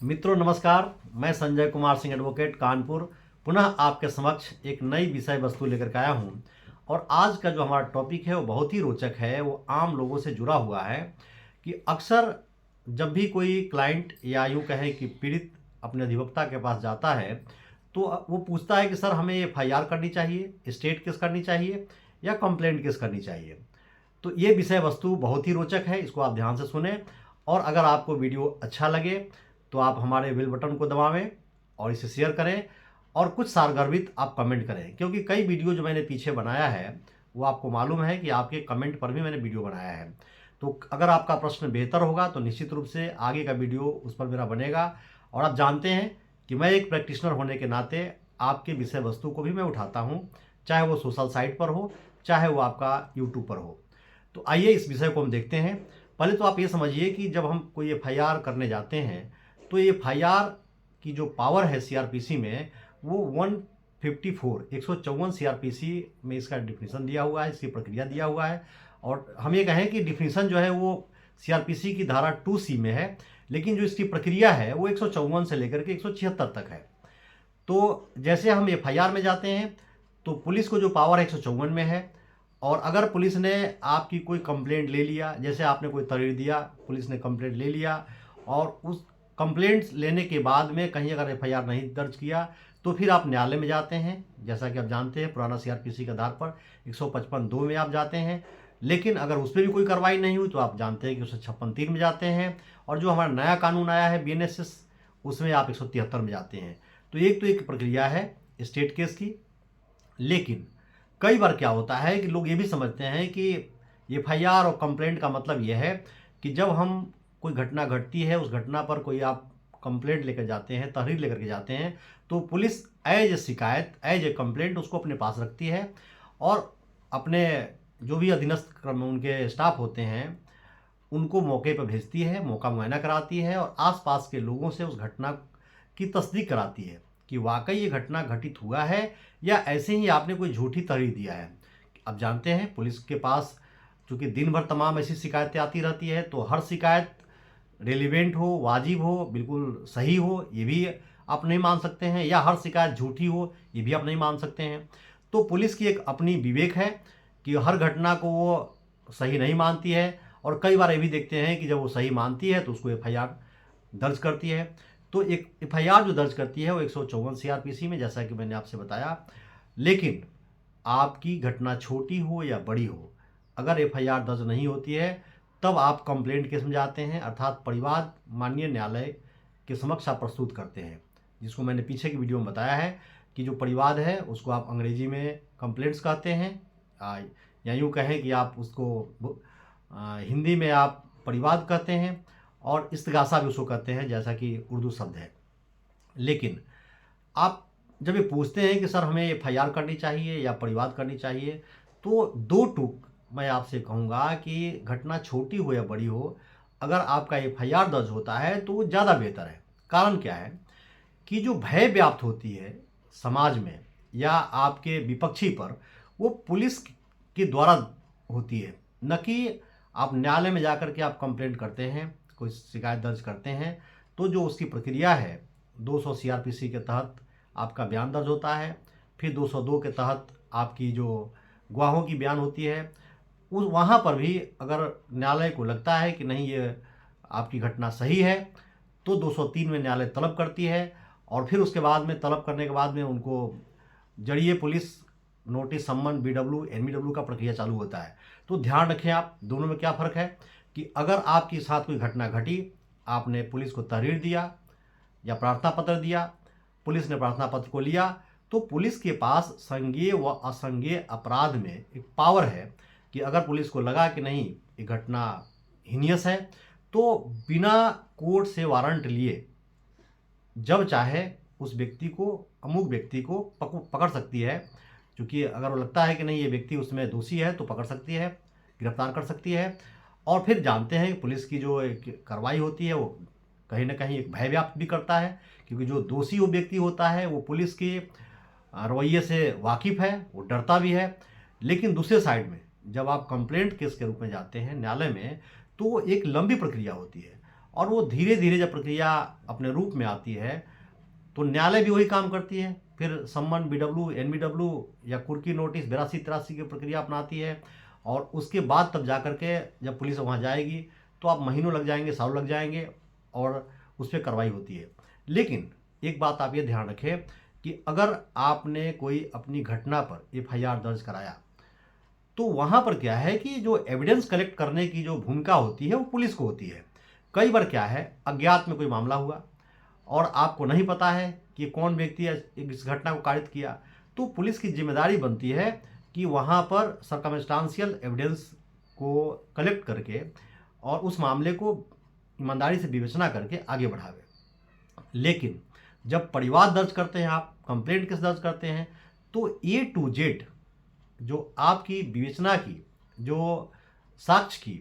मित्रों नमस्कार। मैं संजय कुमार सिंह एडवोकेट कानपुर पुनः आपके समक्ष एक नई विषय वस्तु लेकर के आया हूं। और आज का जो हमारा टॉपिक है वो बहुत ही रोचक है, वो आम लोगों से जुड़ा हुआ है कि अक्सर जब भी कोई क्लाइंट या यूँ कहें कि पीड़ित अपने अधिवक्ता के पास जाता है तो वो पूछता है कि सर हमें एफआईआर करनी चाहिए, स्टेट केस करनी चाहिए या कंप्लेंट केस करनी चाहिए। तो ये विषय वस्तु बहुत ही रोचक है, इसको आप ध्यान से सुने। और अगर आपको वीडियो अच्छा लगे तो आप हमारे बेल बटन को दबावें और इसे शेयर करें और कुछ सारगर्भित आप कमेंट करें, क्योंकि कई वीडियो जो मैंने पीछे बनाया है वो आपको मालूम है कि आपके कमेंट पर भी मैंने वीडियो बनाया है। तो अगर आपका प्रश्न बेहतर होगा तो निश्चित रूप से आगे का वीडियो उस पर मेरा बनेगा। और आप जानते हैं कि मैं एक प्रैक्टिशनर होने के नाते आपके विषय वस्तु को भी मैं उठाता हूँ, चाहे वो सोशल साइट पर हो चाहे वो आपका यूट्यूब पर हो। तो आइए इस विषय को हम देखते हैं। पहले तो आप ये समझिए कि जब हम कोई एफआईआर करने जाते हैं तो ये एफआईआर की जो पावर है सीआरपीसी में वो 154 सीआरपीसी में इसका डिफिनीशन दिया हुआ है, इसकी प्रक्रिया दिया हुआ है। और हम ये कहें कि डिफिनीशन जो है वो सीआरपीसी की धारा 2C में है, लेकिन जो इसकी प्रक्रिया है वो 154 से लेकर के 176 तक है। तो जैसे हम एफआईआर में जाते हैं तो पुलिस को जो पावर 154 में है, और अगर पुलिस ने आपकी कोई कंप्लेंट ले लिया, जैसे आपने कोई तहरीर दिया, पुलिस ने कंप्लेंट ले लिया और उस कंप्लेंट्स लेने के बाद में कहीं अगर एफआईआर नहीं दर्ज किया तो फिर आप न्यायालय में जाते हैं। जैसा कि आप जानते हैं पुराना सीआरपीसी के आधार पर 155(2) में आप जाते हैं। लेकिन अगर उस पर भी कोई कार्रवाई नहीं हुई तो आप जानते हैं कि 156(3) में जाते हैं। और जो हमारा नया कानून आया है बीएनएसएस, उसमें आप 173 में जाते हैं। तो एक प्रक्रिया है स्टेट केस की। लेकिन कई बार क्या होता है कि लोग ये भी समझते हैं कि एफआईआर और कंप्लेंट का मतलब यह है कि जब हम कोई घटना घटती है उस घटना पर कोई आप कंप्लेंट लेकर जाते हैं, तहरीर लेकर के जाते हैं, तो पुलिस एज ए शिकायत, एज ए कंप्लेंट उसको अपने पास रखती है और अपने जो भी अधीनस्थ उनके स्टाफ होते हैं उनको मौके पर भेजती है, मौका मुआयना कराती है और आसपास के लोगों से उस घटना की तस्दीक कराती है कि वाकई ये घटना घटित हुआ है या ऐसे ही आपने कोई झूठी तहरीर दिया है। अब जानते हैं पुलिस के पास चूँकि दिन भर तमाम ऐसी शिकायतें आती रहती है, तो हर शिकायत रेलिवेंट हो, वाजिब हो, बिल्कुल सही हो, ये भी आप नहीं मान सकते हैं, या हर शिकायत झूठी हो, ये भी आप नहीं मान सकते हैं। तो पुलिस की एक अपनी विवेक है कि हर घटना को वो सही नहीं मानती है, और कई बार ये भी देखते हैं कि जब वो सही मानती है तो उसको एफआईआर दर्ज करती है। तो एक एफआईआर जो दर्ज करती है वो 154 सीआरपीसी में, जैसा कि मैंने आपसे बताया। लेकिन आपकी घटना छोटी हो या बड़ी हो, अगर एफआईआर दर्ज नहीं होती है तब आप कंप्लेंट केस में जाते हैं, अर्थात परिवाद माननीय न्यायालय के समक्ष आप प्रस्तुत करते हैं, जिसको मैंने पीछे की वीडियो में बताया है कि जो परिवाद है उसको आप अंग्रेजी में कंप्लेंट्स कहते हैं, या यूँ कहें कि आप उसको हिंदी में आप परिवाद कहते हैं, और इस्तिगासा भी उसको कहते हैं, जैसा कि उर्दू शब्द है। लेकिन आप जब ये पूछते हैं कि सर हमें एफआईआर करनी चाहिए या परिवाद करनी चाहिए, तो दो टूक मैं आपसे कहूँगा कि घटना छोटी हो या बड़ी हो, अगर आपका एफआईआर दर्ज होता है तो वो ज़्यादा बेहतर है। कारण क्या है कि जो भय व्याप्त होती है समाज में या आपके विपक्षी पर, वो पुलिस के द्वारा होती है, न कि आप न्यायालय में जाकर के आप कंप्लेंट करते हैं, कोई शिकायत दर्ज करते हैं। तो जो उसकी प्रक्रिया है 200 सीआरपीसी के तहत आपका बयान दर्ज होता है, फिर 202 के तहत आपकी जो गवाहों की बयान होती है, उस वहाँ पर भी अगर न्यायालय को लगता है कि नहीं ये आपकी घटना सही है तो 203 में न्यायालय तलब करती है, और फिर उसके बाद में तलब करने के बाद में उनको जरिए पुलिस नोटिस, सम्मन, बीडब्ल्यू, एनबीडब्ल्यू का प्रक्रिया चालू होता है। तो ध्यान रखें आप दोनों में क्या फ़र्क है कि अगर आपके साथ कोई घटना घटी, आपने पुलिस को तहरीर दिया या प्रार्थना पत्र दिया, पुलिस ने प्रार्थना पत्र को लिया, तो पुलिस के पास संज्ञेय व असंज्ञेय अपराध में एक पावर है कि अगर पुलिस को लगा कि नहीं ये घटना हीनियस है, तो बिना कोर्ट से वारंट लिए जब चाहे उस व्यक्ति को, अमुक व्यक्ति को पकड़ सकती है। क्योंकि अगर वो लगता है कि नहीं ये व्यक्ति उसमें दोषी है तो पकड़ सकती है, गिरफ्तार कर सकती है। और फिर जानते हैं पुलिस की जो एक कार्रवाई होती है वो कहीं ना कहीं एक भय व्याप्त भी करता है, क्योंकि जो दोषी वो व्यक्ति होता है वो पुलिस के रवैये से वाकिफ़ है, वो डरता भी है। लेकिन दूसरे साइड में जब आप कंप्लेंट केस के रूप में जाते हैं न्यायालय में, तो एक लंबी प्रक्रिया होती है और वो धीरे धीरे जब प्रक्रिया अपने रूप में आती है तो न्यायालय भी वही काम करती है, फिर सम्मन, BW, NBW या कुर्की नोटिस 82-83 की प्रक्रिया अपनाती है, और उसके बाद तब जा कर के जब पुलिस वहाँ जाएगी तो आप महीनों लग जाएंगे, सालों लग जाएंगे, और उस पर कार्रवाई होती है। लेकिन एक बात आप ये ध्यान रखें कि अगर आपने कोई अपनी घटना पर FIR दर्ज कराया तो वहाँ पर क्या है कि जो एविडेंस कलेक्ट करने की जो भूमिका होती है वो पुलिस को होती है। कई बार क्या है, अज्ञात में कोई मामला हुआ और आपको नहीं पता है कि कौन व्यक्ति इस घटना को कारित किया, तो पुलिस की जिम्मेदारी बनती है कि वहाँ पर सर्कमस्टांशियल एविडेंस को कलेक्ट करके और उस मामले को ईमानदारी से विवेचना करके आगे बढ़ावे। लेकिन जब परिवाद दर्ज करते हैं, आप कंप्लेंट केस दर्ज करते हैं, तो A to Z जो आपकी विवेचना की, जो साक्ष्य की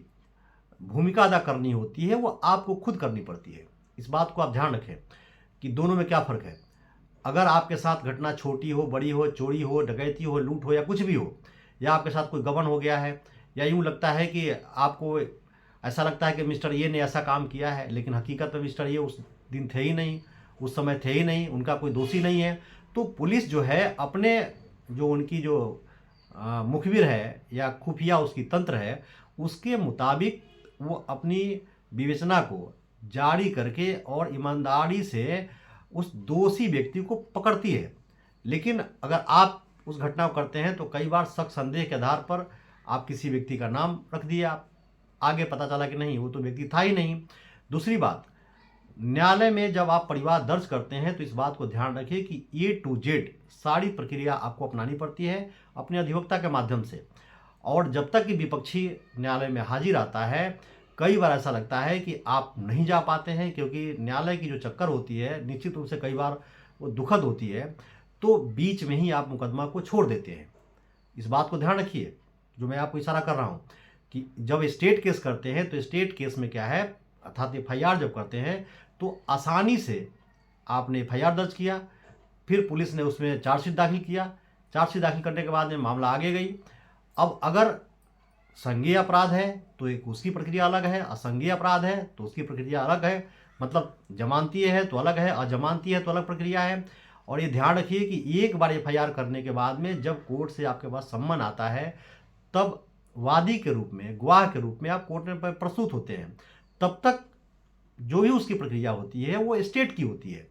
भूमिका अदा करनी होती है, वो आपको खुद करनी पड़ती है। इस बात को आप ध्यान रखें कि दोनों में क्या फ़र्क है। अगर आपके साथ घटना छोटी हो, बड़ी हो, चोरी हो, डकैती हो, लूट हो या कुछ भी हो, या आपके साथ कोई गबन हो गया है, या यूँ लगता है कि आपको ऐसा लगता है कि मिस्टर ये ने ऐसा काम किया है, लेकिन हकीकत में मिस्टर ये उस दिन थे ही नहीं, उस समय थे ही नहीं, उनका कोई दोषी नहीं है, तो पुलिस जो है अपने जो उनकी जो मुखबिर है या खुफिया उसकी तंत्र है, उसके मुताबिक वो अपनी विवेचना को जारी करके और ईमानदारी से उस दोषी व्यक्ति को पकड़ती है। लेकिन अगर आप उस घटना को करते हैं तो कई बार शक संदेह के आधार पर आप किसी व्यक्ति का नाम रख दिया, आगे पता चला कि नहीं वो तो व्यक्ति था ही नहीं। दूसरी बात, न्यायालय में जब आप परिवाद दर्ज करते हैं तो इस बात को ध्यान रखिए कि A to Z सारी प्रक्रिया आपको अपनानी पड़ती है अपने अधिवक्ता के माध्यम से। और जब तक कि विपक्षी न्यायालय में हाजिर आता है, कई बार ऐसा लगता है कि आप नहीं जा पाते हैं, क्योंकि न्यायालय की जो चक्कर होती है निश्चित रूप से कई बार वो दुखद होती है, तो बीच में ही आप मुकदमा को छोड़ देते हैं। इस बात को ध्यान रखिए, जो मैं आपको इशारा कर रहा हूँ कि जब स्टेट केस करते हैं तो स्टेट केस में क्या है, अर्थात FIR जब करते हैं तो आसानी से आपने FIR दर्ज किया, फिर पुलिस ने उसमें चार्जशीट दाखिल किया, चार्जशीट दाखिल करने के बाद में मामला आगे गई। अब अगर संज्ञेय अपराध है तो एक उसकी प्रक्रिया अलग है, असंज्ञेय अपराध है तो उसकी प्रक्रिया अलग है, मतलब जमानतीय है तो अलग है, अजमानतीय है तो अलग प्रक्रिया है। और ये ध्यान रखिए कि एक बार FIR करने के बाद में जब कोर्ट से आपके पास सम्मन आता है, तब वादी के रूप में, गवाह के रूप में आप कोर्ट में प्रस्तुत होते हैं। तब तक जो भी उसकी प्रक्रिया होती है वो स्टेट की होती है।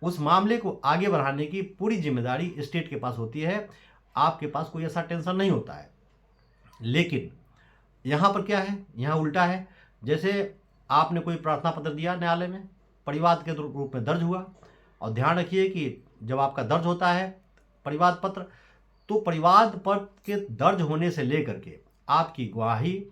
उस मामले को आगे बढ़ाने की पूरी जिम्मेदारी स्टेट के पास होती है, आपके पास कोई ऐसा टेंशन नहीं होता है। लेकिन यहाँ पर क्या है, यहाँ उल्टा है। जैसे आपने कोई प्रार्थना पत्र दिया न्यायालय में, परिवाद के रूप में दर्ज हुआ, और ध्यान रखिए कि जब आपका दर्ज होता है परिवाद पत्र, तो परिवाद पत्र के दर्ज होने से लेकर के आपकी गवाही,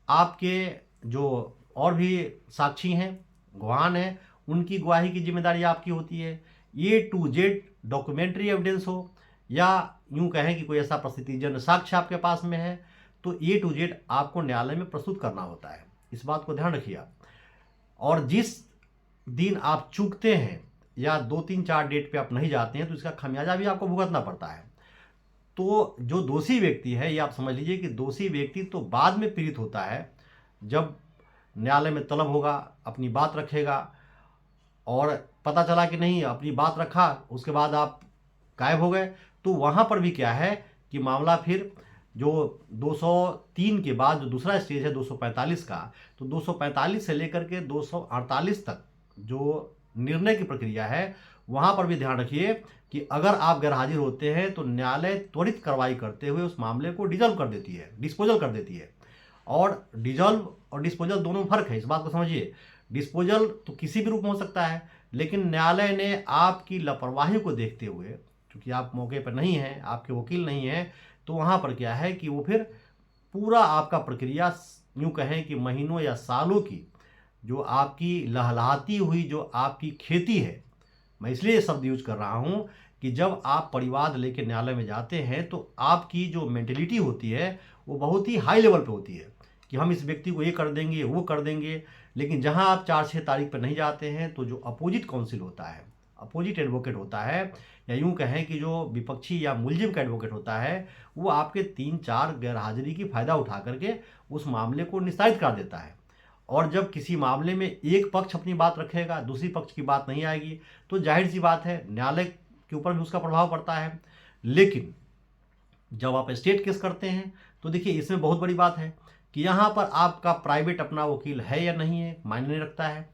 आपके जो और भी साक्षी हैं, गवाह हैं, उनकी गवाही की जिम्मेदारी आपकी होती है। A to Z documentary evidence हो या यूं कहें कि कोई ऐसा प्रसिद्धिजन्य साक्ष्य आपके पास में है, तो A to Z आपको न्यायालय में प्रस्तुत करना होता है। इस बात को ध्यान रखिए आप। और जिस दिन आप चूकते हैं या 2-3-4 डेट पे आप नहीं जाते हैं तो इसका खमियाजा भी आपको भुगतना पड़ता है। तो जो दोषी व्यक्ति है, ये आप समझ लीजिए कि दोषी व्यक्ति तो बाद में पीड़ित होता है, जब न्यायालय में तलब होगा, अपनी बात रखेगा और पता चला कि नहीं अपनी बात रखा, उसके बाद आप गायब हो गए, तो वहाँ पर भी क्या है कि मामला फिर जो 203 के बाद जो दूसरा स्टेज है 245 का, तो 245 से लेकर के 248 तक जो निर्णय की प्रक्रिया है, वहाँ पर भी ध्यान रखिए कि अगर आप गैरहाजिर होते हैं तो न्यायालय त्वरित कार्रवाई करते हुए उस मामले को डिजॉल्व कर देती है, डिस्पोजल कर देती है। और डिजॉल्व और डिस्पोजल दोनों में फर्क है, इस बात को समझिए। डिस्पोजल तो किसी भी रूप में हो सकता है, लेकिन न्यायालय ने आपकी लापरवाही को देखते हुए, क्योंकि आप मौके पर नहीं हैं, आपके वकील नहीं हैं, तो वहाँ पर क्या है कि वो फिर पूरा आपका प्रक्रिया यूँ कहें कि महीनों या सालों की जो आपकी लहलहाती हुई जो आपकी खेती है, मैं इसलिए ये शब्द यूज कर रहा हूँ कि जब आप परिवाद लेकर न्यायालय में जाते हैं तो आपकी जो मेंटेलिटी होती है वो बहुत ही हाई लेवल पे होती है कि हम इस व्यक्ति को ये कर देंगे, वो कर देंगे। लेकिन जहां आप 4-6 तारीख पर नहीं जाते हैं तो जो अपोजिट काउंसिल होता है, अपोजिट एडवोकेट होता है, या यूं कहें कि जो विपक्षी या मुलजिम का एडवोकेट होता है, वो आपके 3-4 गैरहाजिरी की फ़ायदा उठा करके उस मामले को निस्तारित कर देता है। और जब किसी मामले में एक पक्ष अपनी बात रखेगा, दूसरी पक्ष की बात नहीं आएगी, तो जाहिर सी बात है न्यायालय के ऊपर भी उसका प्रभाव पड़ता है। लेकिन जब आप स्टेट केस करते हैं तो देखिए इसमें बहुत बड़ी बात है कि यहाँ पर आपका प्राइवेट अपना वकील है या नहीं है मायने नहीं रखता है।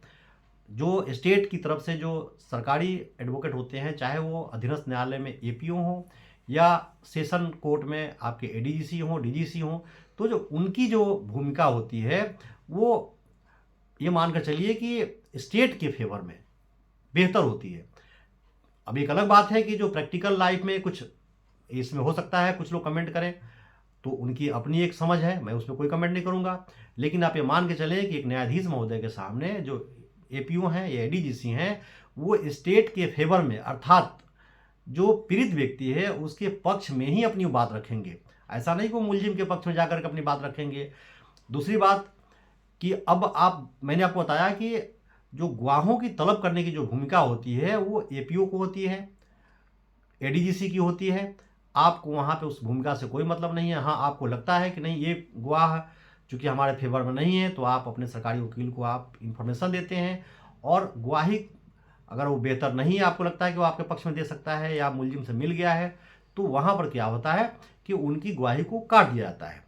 जो स्टेट की तरफ से जो सरकारी एडवोकेट होते हैं, चाहे वो अधीनस्थ न्यायालय में एपीओ हो या सेशन कोर्ट में आपके एडीजीसी हो, डीजीसी हो, तो जो उनकी जो भूमिका होती है वो ये मानकर चलिए कि स्टेट के फेवर में बेहतर होती है। अब एक अलग बात है कि जो प्रैक्टिकल लाइफ में कुछ इसमें हो सकता है, कुछ लोग कमेंट करें तो उनकी अपनी एक समझ है, मैं उसमें कोई कमेंट नहीं करूंगा। लेकिन आप ये मान के चलें कि एक न्यायाधीश महोदय के सामने जो एपीओ हैं या एडीजीसी हैं वो स्टेट के फेवर में, अर्थात जो पीड़ित व्यक्ति है उसके पक्ष में ही अपनी बात रखेंगे। ऐसा नहीं कि वो मुलजिम के पक्ष में जाकर के अपनी बात रखेंगे। दूसरी बात कि अब मैंने आपको बताया कि जो गवाहों की तलब करने की जो भूमिका होती है वो एपीओ को होती है, एडीजीसी की होती है। आपको वहाँ पे उस भूमिका से कोई मतलब नहीं है। हाँ, आपको लगता है कि नहीं ये गवाह चूँकि हमारे फेवर में नहीं है, तो आप अपने सरकारी वकील को आप इंफॉर्मेशन देते हैं, और गवाही अगर वो बेहतर नहीं है, आपको लगता है कि वो आपके पक्ष में दे सकता है या मुलजिम से मिल गया है, तो वहाँ पर क्या होता है कि उनकी गवाही को काट दिया जाता है,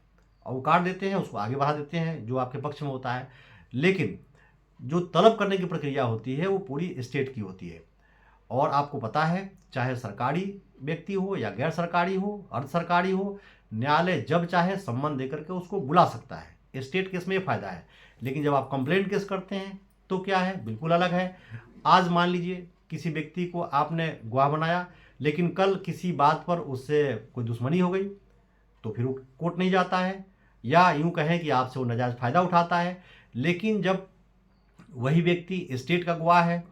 और वो काट देते हैं, उसको आगे बढ़ा देते हैं जो आपके पक्ष में होता है। लेकिन जो तलब करने की प्रक्रिया होती है वो पूरी स्टेट की होती है। और आपको पता है चाहे सरकारी व्यक्ति हो या गैर सरकारी हो, अर्ध सरकारी हो, न्यायालय जब चाहे सम्मन देकर के उसको बुला सकता है। स्टेट केस में ये फायदा है। लेकिन जब आप कंप्लेंट केस करते हैं तो क्या है, बिल्कुल अलग है। आज मान लीजिए किसी व्यक्ति को आपने गवाह बनाया, लेकिन कल किसी बात पर उससे कोई दुश्मनी हो गई, तो फिर वो कोर्ट नहीं जाता है, या यूं कहें कि आपसे वो नाजायज़ फ़ायदा उठाता है। लेकिन जब वही व्यक्ति स्टेट का गवाह है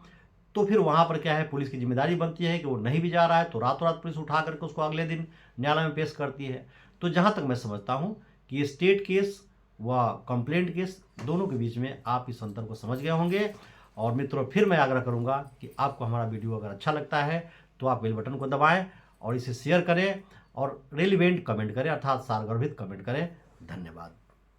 तो फिर वहाँ पर क्या है, पुलिस की जिम्मेदारी बनती है कि वो नहीं भी जा रहा है तो रातों रात पुलिस उठा करके उसको अगले दिन न्यायालय में पेश करती है। तो जहाँ तक मैं समझता हूँ कि स्टेट केस व कंप्लेंट केस दोनों के बीच में आप इस अंतर को समझ गए होंगे। और मित्रों, फिर मैं आग्रह करूँगा कि आपको हमारा वीडियो अगर अच्छा लगता है तो आप बेल बटन को दबाएँ और इसे शेयर करें और रेलिवेंट कमेंट करें, अर्थात सारगर्भित कमेंट करें। धन्यवाद।